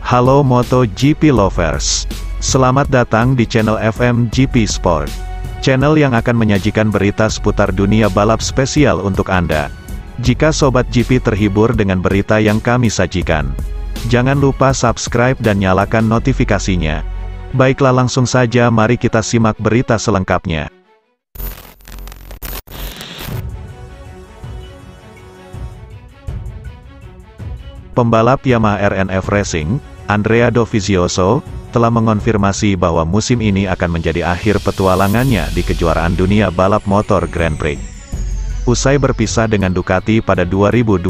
Halo MotoGP lovers, selamat datang di channel FMGP Sport, channel yang akan menyajikan berita seputar dunia balap spesial untuk Anda. Jika Sobat GP terhibur dengan berita yang kami sajikan, jangan lupa subscribe dan nyalakan notifikasinya. Baiklah, langsung saja mari kita simak berita selengkapnya. Pembalap Yamaha RNF Racing, Andrea Dovizioso, telah mengonfirmasi bahwa musim ini akan menjadi akhir petualangannya di kejuaraan dunia balap motor Grand Prix. Usai berpisah dengan Ducati pada 2020,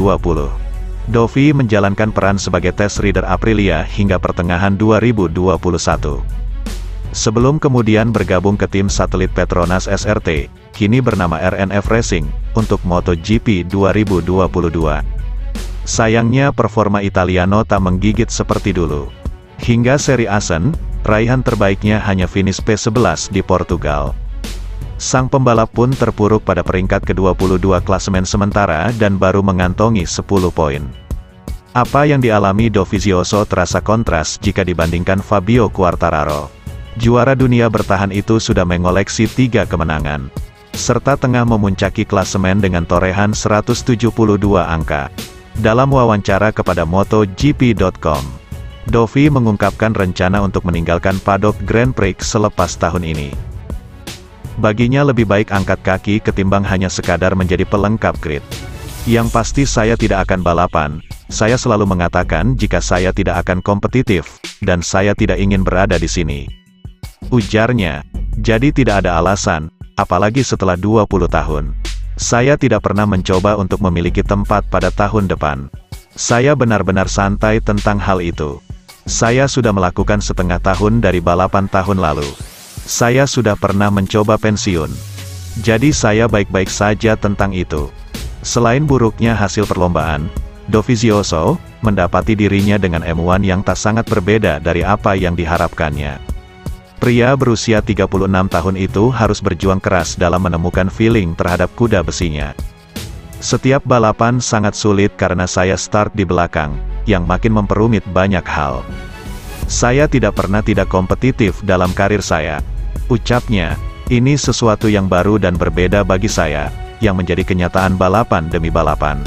Dovi menjalankan peran sebagai test rider Aprilia hingga pertengahan 2021. Sebelum kemudian bergabung ke tim satelit Petronas SRT, kini bernama RNF Racing, untuk MotoGP 2022. Sayangnya performa Italiano tak menggigit seperti dulu. Hingga seri Assen, raihan terbaiknya hanya finish P11 di Portugal. Sang pembalap pun terpuruk pada peringkat ke-22 klasemen sementara dan baru mengantongi 10 poin. Apa yang dialami Dovizioso terasa kontras jika dibandingkan Fabio Quartararo. Juara dunia bertahan itu sudah mengoleksi 3 kemenangan, serta tengah memuncaki klasemen dengan torehan 172 angka. Dalam wawancara kepada MotoGP.com, Dovi mengungkapkan rencana untuk meninggalkan paddock Grand Prix selepas tahun ini. Baginya lebih baik angkat kaki ketimbang hanya sekadar menjadi pelengkap grid. Yang pasti saya tidak akan balapan, saya selalu mengatakan jika saya tidak akan kompetitif, dan saya tidak ingin berada di sini, ujarnya. Jadi tidak ada alasan, apalagi setelah 20 tahun. Saya tidak pernah mencoba untuk memiliki tempat pada tahun depan. Saya benar-benar santai tentang hal itu. Saya sudah melakukan setengah tahun dari balapan tahun lalu. Saya sudah pernah mencoba pensiun. Jadi saya baik-baik saja tentang itu. Selain buruknya hasil perlombaan, Dovizioso mendapati dirinya dengan M1 yang tak sangat berbeda dari apa yang diharapkannya. Pria berusia 36 tahun itu harus berjuang keras dalam menemukan feeling terhadap kuda besinya. Setiap balapan sangat sulit karena saya start di belakang, yang makin memperumit banyak hal. Saya tidak pernah tidak kompetitif dalam karir saya, ucapnya. Ini sesuatu yang baru dan berbeda bagi saya, yang menjadi kenyataan balapan demi balapan.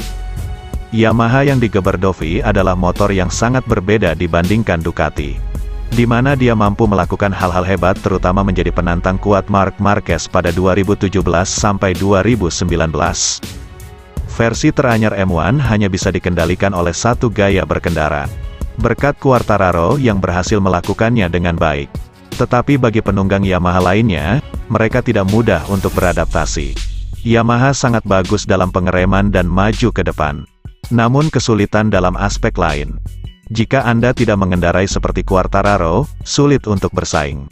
Yamaha yang digeber Dovi adalah motor yang sangat berbeda dibandingkan Ducati, di mana dia mampu melakukan hal-hal hebat terutama menjadi penantang kuat Marc Marquez pada 2017 sampai 2019. Versi teranyar M1 hanya bisa dikendalikan oleh satu gaya berkendara, berkat Quartararo yang berhasil melakukannya dengan baik. Tetapi bagi penunggang Yamaha lainnya, mereka tidak mudah untuk beradaptasi. Yamaha sangat bagus dalam pengereman dan maju ke depan, namun kesulitan dalam aspek lain. Jika Anda tidak mengendarai seperti Quartararo, sulit untuk bersaing,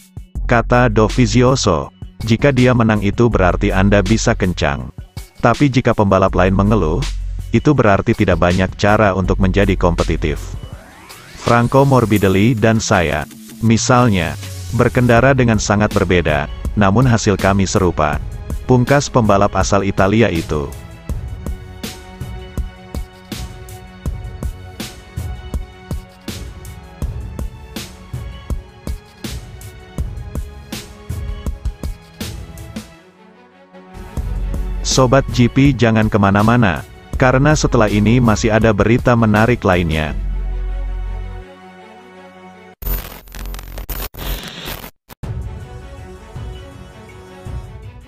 kata Dovizioso. Jika dia menang itu berarti Anda bisa kencang. Tapi jika pembalap lain mengeluh, itu berarti tidak banyak cara untuk menjadi kompetitif. Franco Morbidelli dan saya, misalnya, berkendara dengan sangat berbeda, namun hasil kami serupa, pungkas pembalap asal Italia itu. Sobat GP jangan kemana-mana, karena setelah ini masih ada berita menarik lainnya.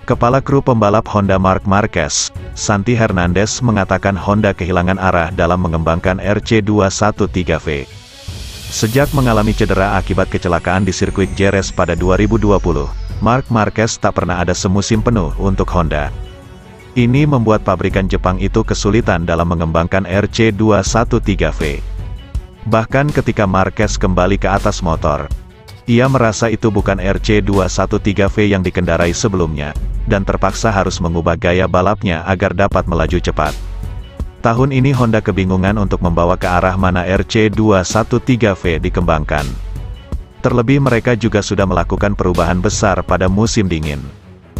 Kepala kru pembalap Honda Marc Marquez, Santi Hernandez mengatakan Honda kehilangan arah dalam mengembangkan RC213V. Sejak mengalami cedera akibat kecelakaan di sirkuit Jerez pada 2020, Marc Marquez tak pernah ada semusim penuh untuk Honda. Ini membuat pabrikan Jepang itu kesulitan dalam mengembangkan RC213V. Bahkan ketika Marquez kembali ke atas motor, ia merasa itu bukan RC213V yang dikendarai sebelumnya, dan terpaksa harus mengubah gaya balapnya agar dapat melaju cepat. Tahun ini Honda kebingungan untuk membawa ke arah mana RC213V dikembangkan. Terlebih mereka juga sudah melakukan perubahan besar pada musim dingin.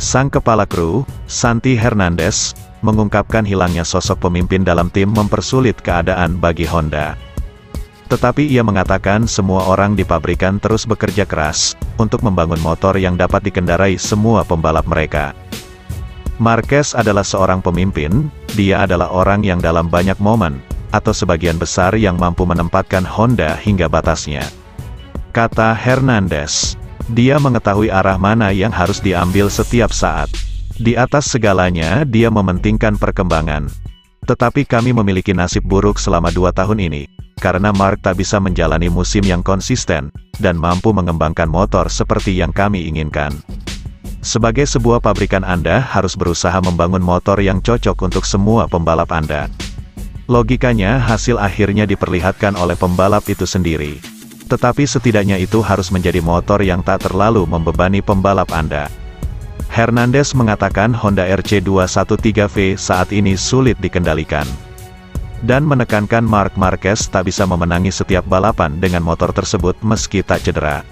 Sang kepala kru, Santi Hernandez, mengungkapkan hilangnya sosok pemimpin dalam tim mempersulit keadaan bagi Honda. Tetapi ia mengatakan semua orang di pabrikan terus bekerja keras, untuk membangun motor yang dapat dikendarai semua pembalap mereka. Marquez adalah seorang pemimpin, dia adalah orang yang dalam banyak momen, atau sebagian besar yang mampu menempatkan Honda hingga batasnya. Kata Hernandez. Dia mengetahui arah mana yang harus diambil setiap saat. Di atas segalanya, dia mementingkan perkembangan. Tetapi kami memiliki nasib buruk selama 2 tahun ini, karena Mark tak bisa menjalani musim yang konsisten, dan mampu mengembangkan motor seperti yang kami inginkan. Sebagai sebuah pabrikan Anda harus berusaha membangun motor yang cocok untuk semua pembalap Anda. Logikanya hasil akhirnya diperlihatkan oleh pembalap itu sendiri. Tetapi setidaknya itu harus menjadi motor yang tak terlalu membebani pembalap Anda. Hernandez mengatakan Honda RC213V saat ini sulit dikendalikan. Dan menekankan Marc Marquez tak bisa memenangi setiap balapan dengan motor tersebut meski tak cedera.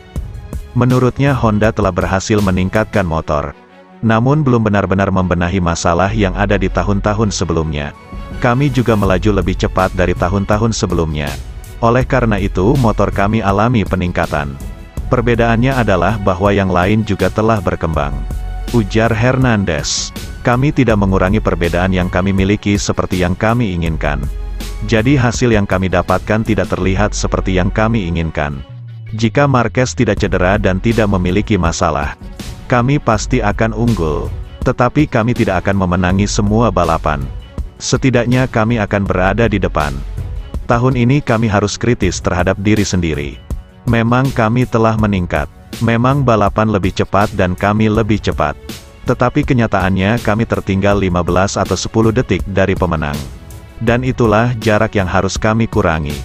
Menurutnya Honda telah berhasil meningkatkan motor. Namun belum benar-benar membenahi masalah yang ada di tahun-tahun sebelumnya. Kami juga melaju lebih cepat dari tahun-tahun sebelumnya. Oleh karena itu motor kami alami peningkatan. Perbedaannya adalah bahwa yang lain juga telah berkembang. Ujar Hernandez. Kami tidak mengurangi perbedaan yang kami miliki seperti yang kami inginkan. Jadi hasil yang kami dapatkan tidak terlihat seperti yang kami inginkan. Jika Marquez tidak cedera dan tidak memiliki masalah, kami pasti akan unggul. Tetapi kami tidak akan memenangi semua balapan. Setidaknya kami akan berada di depan. Tahun ini kami harus kritis terhadap diri sendiri. Memang kami telah meningkat. Memang balapan lebih cepat dan kami lebih cepat. Tetapi kenyataannya kami tertinggal 15 atau 10 detik dari pemenang. Dan itulah jarak yang harus kami kurangi.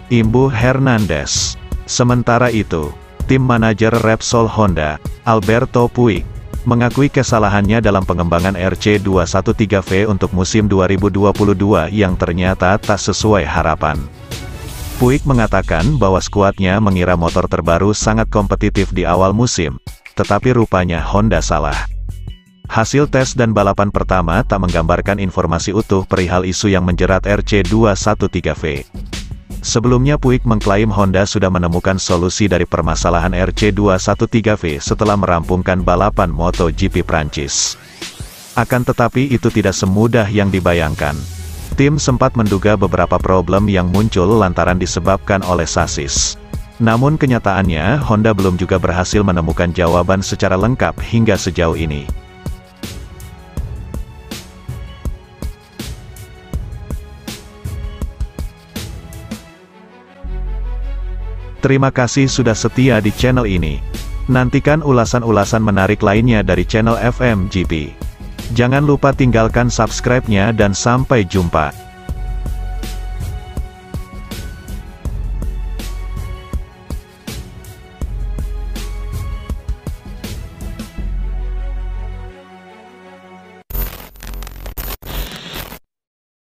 Imbu Hernandez. Sementara itu, tim manajer Repsol Honda, Alberto Puig, mengakui kesalahannya dalam pengembangan RC213V untuk musim 2022 yang ternyata tak sesuai harapan. Puig mengatakan bahwa skuadnya mengira motor terbaru sangat kompetitif di awal musim, tetapi rupanya Honda salah. Hasil tes dan balapan pertama tak menggambarkan informasi utuh perihal isu yang menjerat RC213V. Sebelumnya Puig mengklaim Honda sudah menemukan solusi dari permasalahan RC213V setelah merampungkan balapan MotoGP Prancis. Akan tetapi itu tidak semudah yang dibayangkan. Tim sempat menduga beberapa problem yang muncul lantaran disebabkan oleh sasis. Namun kenyataannya Honda belum juga berhasil menemukan jawaban secara lengkap hingga sejauh ini. Terima kasih sudah setia di channel ini. Nantikan ulasan-ulasan menarik lainnya dari channel FMGP. Jangan lupa tinggalkan subscribe-nya dan sampai jumpa.